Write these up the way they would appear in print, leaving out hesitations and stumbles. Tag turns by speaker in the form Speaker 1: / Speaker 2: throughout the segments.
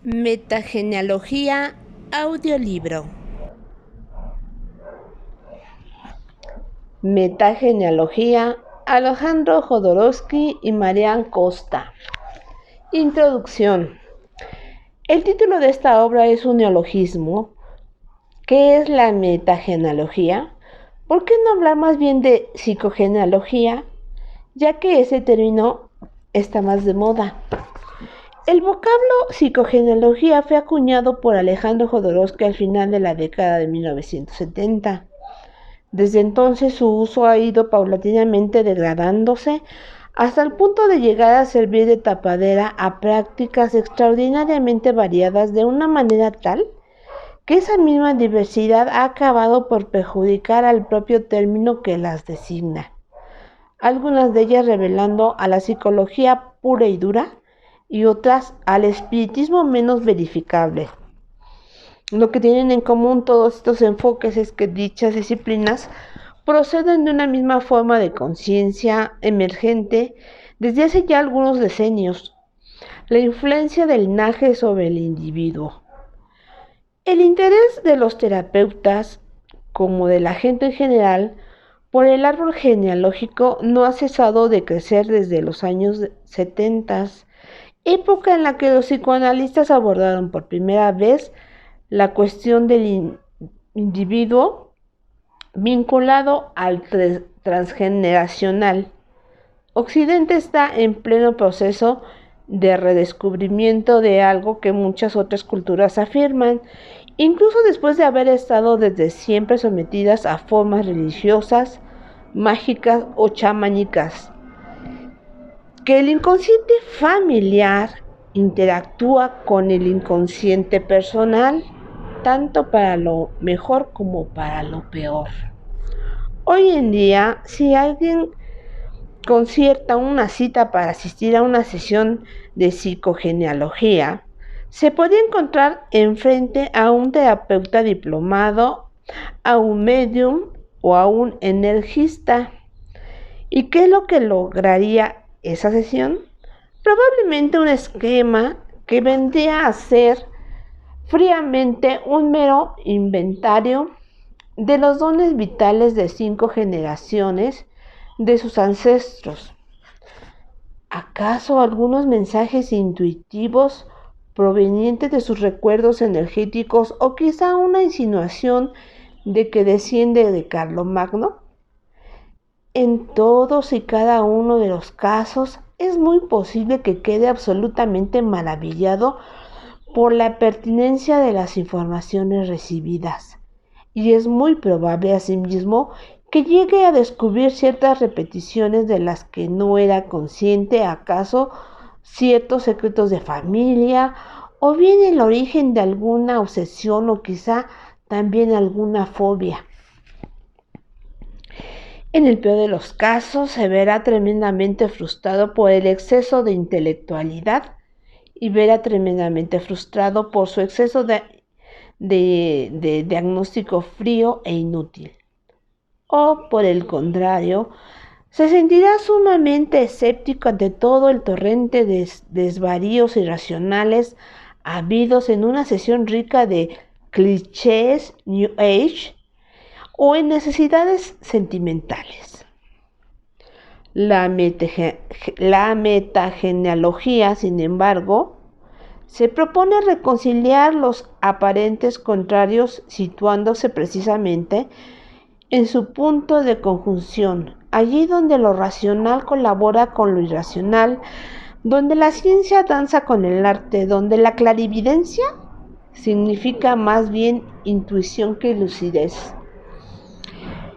Speaker 1: Metagenealogía audiolibro. Metagenealogía, Alejandro Jodorowsky y Marian Costa. Introducción. El título de esta obra es un neologismo. ¿Qué es la metagenealogía? ¿Por qué no hablar más bien de psicogenealogía, ya que ese término está más de moda? El vocablo psicogenealogía fue acuñado por Alejandro Jodorowsky al final de la década de 1970. Desde entonces su uso ha ido paulatinamente degradándose hasta el punto de llegar a servir de tapadera a prácticas extraordinariamente variadas de una manera tal que esa misma diversidad ha acabado por perjudicar al propio término que las designa. Algunas de ellas revelando a la psicología pura y dura y otras al espiritismo menos verificable. Lo que tienen en común todos estos enfoques es que dichas disciplinas proceden de una misma forma de conciencia emergente desde hace ya algunos decenios, la influencia del linaje sobre el individuo. El interés de los terapeutas, como de la gente en general, por el árbol genealógico no ha cesado de crecer desde los años 70, época en la que los psicoanalistas abordaron por primera vez la cuestión del individuo vinculado al transgeneracional. Occidente está en pleno proceso de redescubrimiento de algo que muchas otras culturas afirman, incluso después de haber estado desde siempre sometidas a formas religiosas, mágicas o chamánicas. Que el inconsciente familiar interactúa con el inconsciente personal, tanto para lo mejor como para lo peor. Hoy en día, si alguien concierta una cita para asistir a una sesión de psicogenealogía, se puede encontrar enfrente a un terapeuta diplomado, a un medium o a un energista. ¿Y qué es lo que lograría esa sesión? Probablemente un esquema que vendría a ser fríamente un mero inventario de los dones vitales de 5 generaciones de sus ancestros. ¿Acaso algunos mensajes intuitivos provenientes de sus recuerdos energéticos o quizá una insinuación de que desciende de Carlomagno? En todos y cada uno de los casos es muy posible que quede absolutamente maravillado por la pertinencia de las informaciones recibidas, y es muy probable asimismo que llegue a descubrir ciertas repeticiones de las que no era consciente, acaso ciertos secretos de familia, o bien el origen de alguna obsesión o quizá también alguna fobia. En el peor de los casos, se verá tremendamente frustrado por el exceso de intelectualidad y verá tremendamente frustrado por su exceso de diagnóstico frío e inútil. O, por el contrario, se sentirá sumamente escéptico ante todo el torrente de desvaríos irracionales habidos en una sesión rica de clichés New Age o en necesidades sentimentales. La metagenealogía, sin embargo, se propone reconciliar los aparentes contrarios situándose precisamente en su punto de conjunción, allí donde lo racional colabora con lo irracional, donde la ciencia danza con el arte, donde la clarividencia significa más bien intuición que lucidez.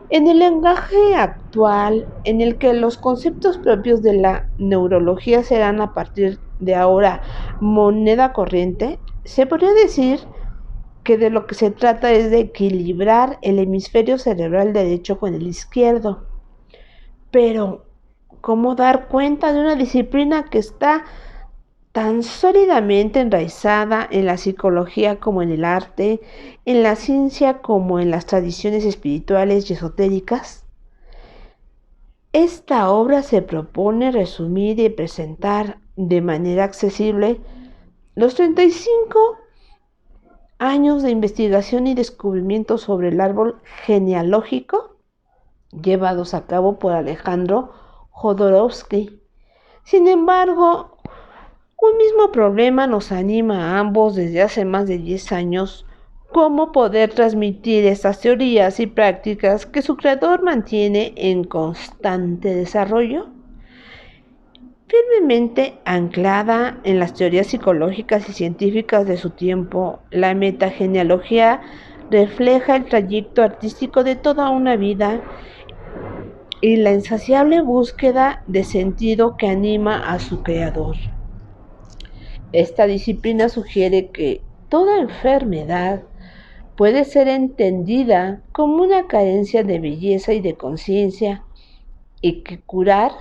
Speaker 1: En el lenguaje actual, en el que los conceptos propios de la neurología serán a partir de ahora moneda corriente, se podría decir que de lo que se trata es de equilibrar el hemisferio cerebral derecho con el izquierdo. Pero, ¿cómo dar cuenta de una disciplina que está tan sólidamente enraizada en la psicología como en el arte, en la ciencia como en las tradiciones espirituales y esotéricas? Esta obra se propone resumir y presentar de manera accesible Los 35 años de investigación y descubrimiento sobre el árbol genealógico llevados a cabo por Alejandro Jodorowsky. Sin embargo, un mismo problema nos anima a ambos desde hace más de 10 años: cómo poder transmitir estas teorías y prácticas que su creador mantiene en constante desarrollo. Firmemente anclada en las teorías psicológicas y científicas de su tiempo, la metagenealogía refleja el trayecto artístico de toda una vida y la insaciable búsqueda de sentido que anima a su creador. Esta disciplina sugiere que toda enfermedad puede ser entendida como una carencia de belleza y de conciencia, y que curar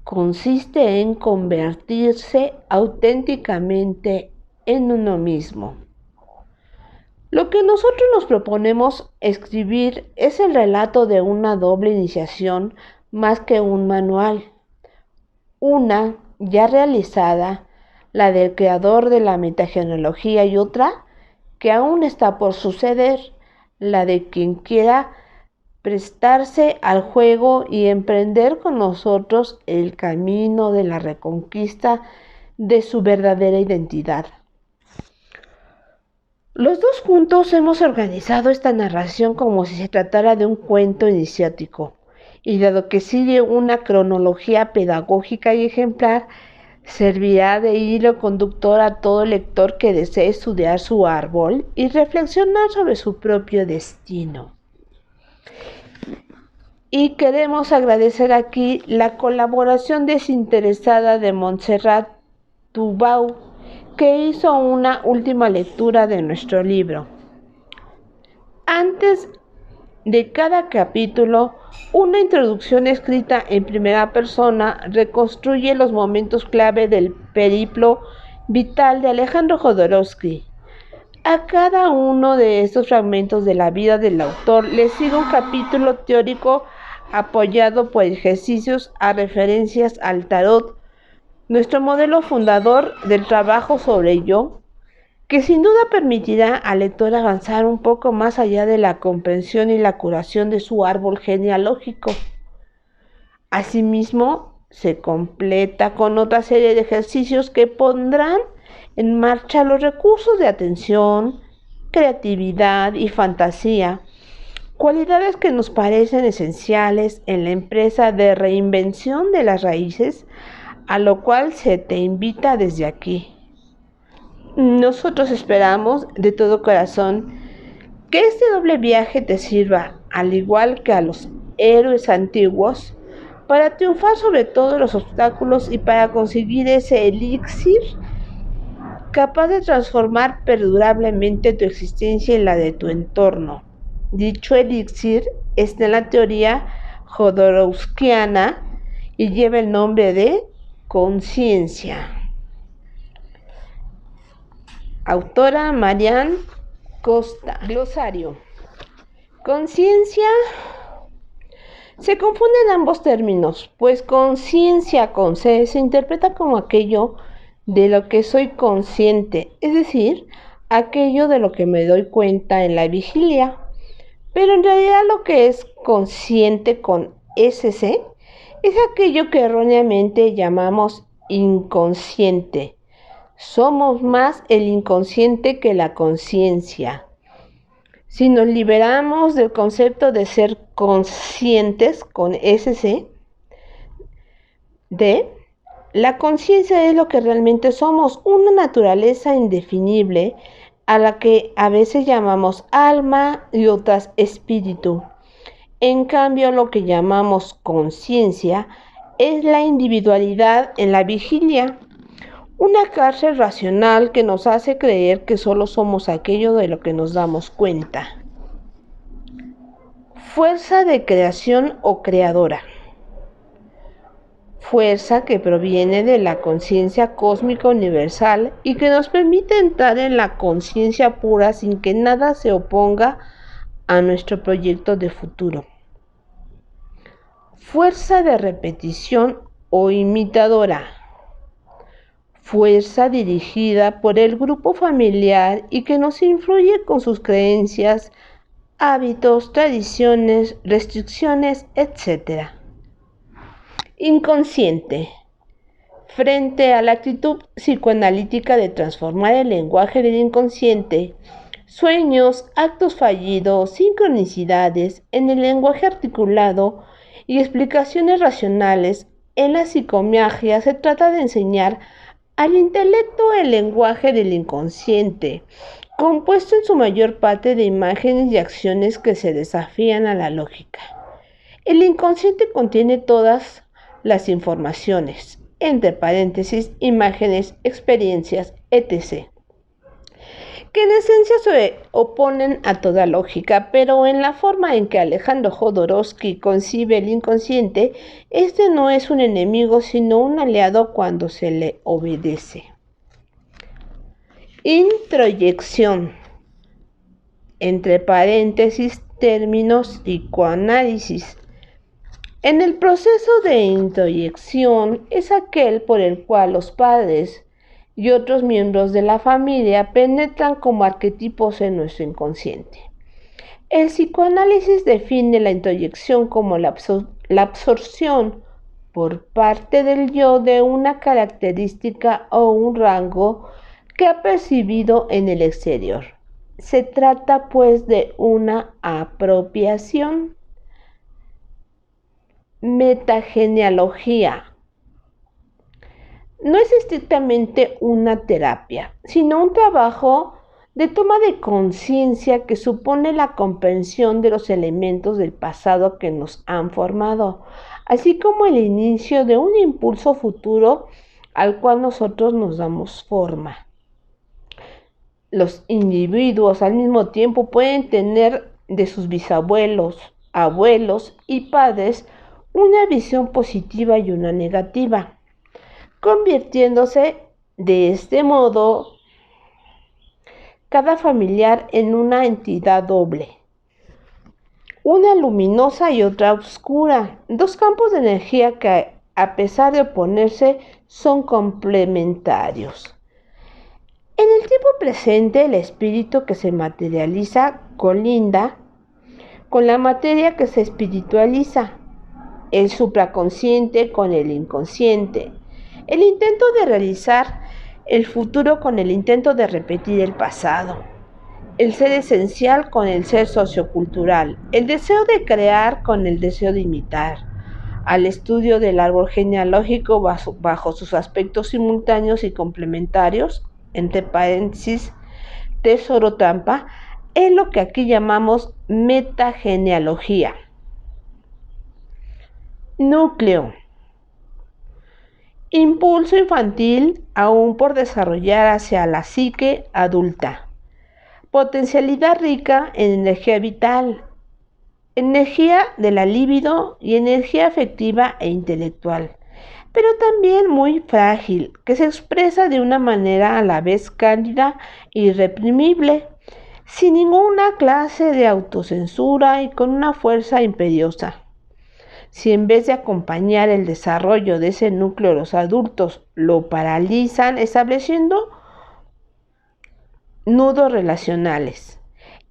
Speaker 1: consiste en convertirse auténticamente en uno mismo. Lo que nosotros nos proponemos escribir es el relato de una doble iniciación más que un manual. Una ya realizada, la del creador de la metagenealogía, y otra que aún está por suceder, la de quien quiera prestarse al juego y emprender con nosotros el camino de la reconquista de su verdadera identidad. Los dos juntos hemos organizado esta narración como si se tratara de un cuento iniciático, y dado que sigue una cronología pedagógica y ejemplar, servirá de hilo conductor a todo lector que desee estudiar su árbol y reflexionar sobre su propio destino. Y queremos agradecer aquí la colaboración desinteresada de Montserrat Tubau, que hizo una última lectura de nuestro libro. Antes de cada capítulo, una introducción escrita en primera persona reconstruye los momentos clave del periplo vital de Alejandro Jodorowsky. A cada uno de estos fragmentos de la vida del autor le sigue un capítulo teórico apoyado por ejercicios a referencias al tarot, nuestro modelo fundador del trabajo sobre ello, que sin duda permitirá al lector avanzar un poco más allá de la comprensión y la curación de su árbol genealógico. Asimismo, se completa con otra serie de ejercicios que pondrán en marcha los recursos de atención, creatividad y fantasía, cualidades que nos parecen esenciales en la empresa de reinvención de las raíces, a lo cual se te invita desde aquí. Nosotros esperamos de todo corazón que este doble viaje te sirva, al igual que a los héroes antiguos, para triunfar sobre todos los obstáculos y para conseguir ese elixir capaz de transformar perdurablemente tu existencia y la de tu entorno. Dicho elixir está en la teoría jodorowskiana y lleva el nombre de conciencia. Autora Marian Costa. Glosario. Conciencia. Se confunden ambos términos, pues conciencia con C se interpreta como aquello de lo que soy consciente, es decir, aquello de lo que me doy cuenta en la vigilia. Pero en realidad lo que es consciente con SC es aquello que erróneamente llamamos inconsciente. Somos más el inconsciente que la conciencia. Si nos liberamos del concepto de ser conscientes con SC, la conciencia es lo que realmente somos, una naturaleza indefinible a la que a veces llamamos alma y otras espíritu. En cambio, lo que llamamos conciencia es la individualidad en la vigilia, una cárcel racional que nos hace creer que solo somos aquello de lo que nos damos cuenta. Fuerza de creación o creadora. Fuerza que proviene de la conciencia cósmica universal y que nos permite entrar en la conciencia pura sin que nada se oponga a nuestro proyecto de futuro. Fuerza de repetición o imitadora. fuerza dirigida por el grupo familiar y que nos influye con sus creencias, hábitos, tradiciones, restricciones, etc. Inconsciente. Frente a la actitud psicoanalítica de transformar el lenguaje del inconsciente, sueños, actos fallidos, sincronicidades en el lenguaje articulado y explicaciones racionales, en la psicomagia se trata de enseñar al intelecto el lenguaje del inconsciente, compuesto en su mayor parte de imágenes y acciones que se desafían a la lógica. El inconsciente contiene todas las informaciones, entre paréntesis, imágenes, experiencias, etc., que en esencia se oponen a toda lógica, pero en la forma en que Alejandro Jodorowsky concibe el inconsciente, este no es un enemigo, sino un aliado cuando se le obedece. Introyección, entre paréntesis, términos psicoanálisis. En el proceso de introyección es aquel por el cual los padres y otros miembros de la familia penetran como arquetipos en nuestro inconsciente. El psicoanálisis define la introyección como la absorción por parte del yo de una característica o un rango que ha percibido en el exterior. Se trata pues de una apropiación. Metagenealogía. No es estrictamente una terapia, sino un trabajo de toma de conciencia que supone la comprensión de los elementos del pasado que nos han formado, así como el inicio de un impulso futuro al cual nosotros nos damos forma. Los individuos al mismo tiempo pueden tener de sus bisabuelos, abuelos y padres una visión positiva y una negativa, convirtiéndose de este modo cada familiar en una entidad doble, una luminosa y otra oscura, dos campos de energía que a pesar de oponerse son complementarios. En el tiempo presente, el espíritu que se materializa colinda con la materia que se espiritualiza, el supraconsciente con el inconsciente, el intento de realizar el futuro con el intento de repetir el pasado, el ser esencial con el ser sociocultural, el deseo de crear con el deseo de imitar. Al estudio del árbol genealógico bajo sus aspectos simultáneos y complementarios, entre paréntesis, tesoro trampa, es lo que aquí llamamos metagenealogía. Núcleo. Impulso infantil aún por desarrollar hacia la psique adulta. Potencialidad rica en energía vital, energía de la libido y energía afectiva e intelectual, pero también muy frágil, que se expresa de una manera a la vez cándida e irreprimible, sin ninguna clase de autocensura y con una fuerza imperiosa. Si en vez de acompañar el desarrollo de ese núcleo los adultos lo paralizan estableciendo nudos relacionales,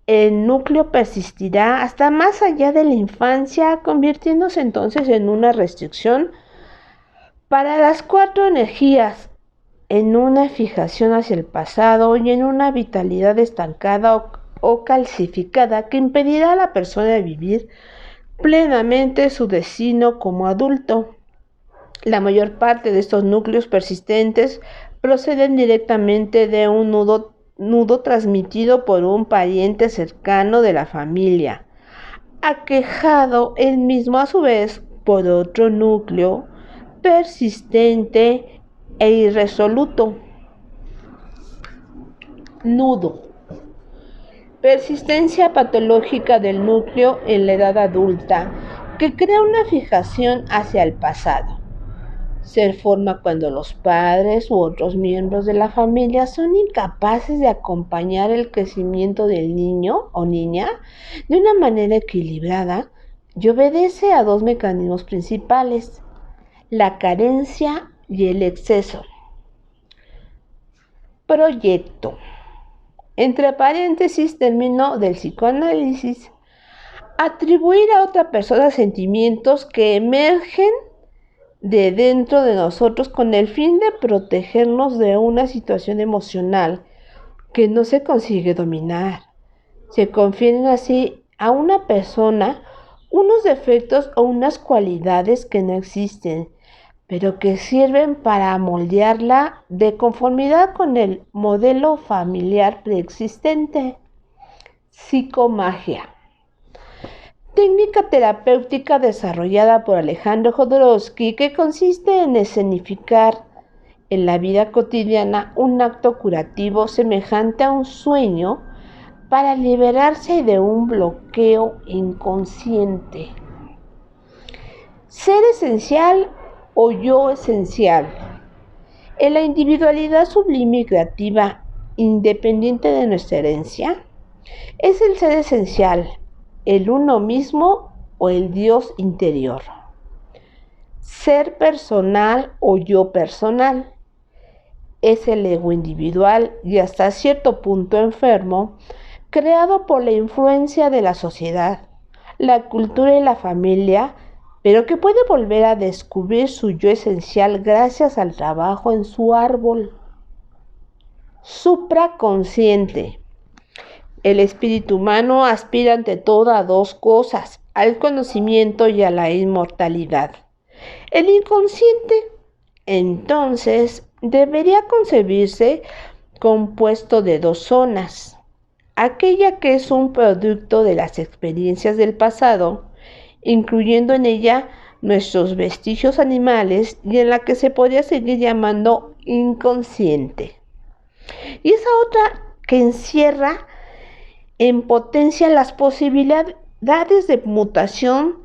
Speaker 1: el núcleo persistirá hasta más allá de la infancia, convirtiéndose entonces en una restricción para las cuatro energías, en una fijación hacia el pasado y en una vitalidad estancada o calcificada que impedirá a la persona vivir plenamente su destino como adulto. La mayor parte de estos núcleos persistentes proceden directamente de un nudo transmitido por un pariente cercano de la familia, aquejado él mismo a su vez por otro núcleo persistente e irresoluto. Nudo. Persistencia patológica del núcleo en la edad adulta que crea una fijación hacia el pasado. Se forma cuando los padres u otros miembros de la familia son incapaces de acompañar el crecimiento del niño o niña de una manera equilibrada y obedece a dos mecanismos principales: la carencia y el exceso. proyecto. Entre paréntesis, término del psicoanálisis. Atribuir a otra persona sentimientos que emergen de dentro de nosotros con el fin de protegernos de una situación emocional que no se consigue dominar. Se confieren así a una persona unos defectos o unas cualidades que no existen, pero que sirven para moldearla de conformidad con el modelo familiar preexistente. Psicomagia. Técnica terapéutica desarrollada por Alejandro Jodorowsky que consiste en escenificar en la vida cotidiana un acto curativo semejante a un sueño para liberarse de un bloqueo inconsciente. Ser esencial o yo esencial. En la individualidad sublime y creativa, independiente de nuestra herencia, es el ser esencial, el uno mismo o el Dios interior. Ser personal o yo personal. Es el ego individual y hasta cierto punto enfermo, creado por la influencia de la sociedad, la cultura y la familia, pero que puede volver a descubrir su yo esencial gracias al trabajo en su árbol. Supraconsciente. El espíritu humano aspira ante todo a dos cosas, al conocimiento y a la inmortalidad. El inconsciente, entonces, debería concebirse compuesto de dos zonas. Aquella que es un producto de las experiencias del pasado, incluyendo en ella nuestros vestigios animales y en la que se podría seguir llamando inconsciente. Y esa otra que encierra en potencia las posibilidades de mutación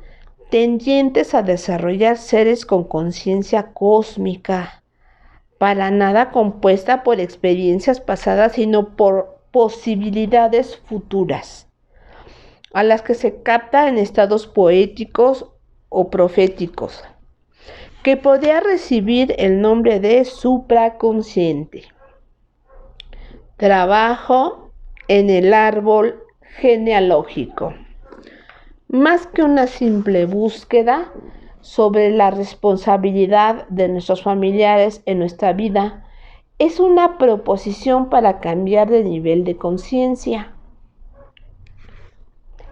Speaker 1: tendientes a desarrollar seres con conciencia cósmica, para nada compuesta por experiencias pasadas, sino por posibilidades futuras, a las que se capta en estados poéticos o proféticos, que podría recibir el nombre de supraconsciente. Trabajo en el árbol genealógico. Más que una simple búsqueda sobre la responsabilidad de nuestros familiares en nuestra vida, es una proposición para cambiar de nivel de conciencia.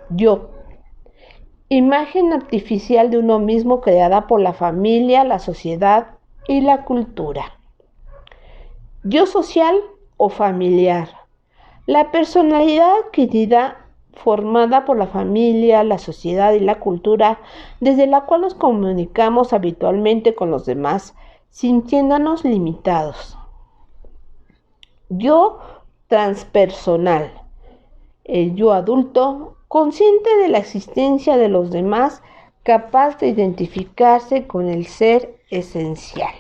Speaker 1: Yo. Imagen artificial de uno mismo creada por la familia, la sociedad y la cultura. Yo social o familiar. La personalidad adquirida formada por la familia, la sociedad y la cultura, desde la cual nos comunicamos habitualmente con los demás, sintiéndonos limitados. Yo transpersonal. El yo adulto, consciente de la existencia de los demás, capaz de identificarse con el ser esencial.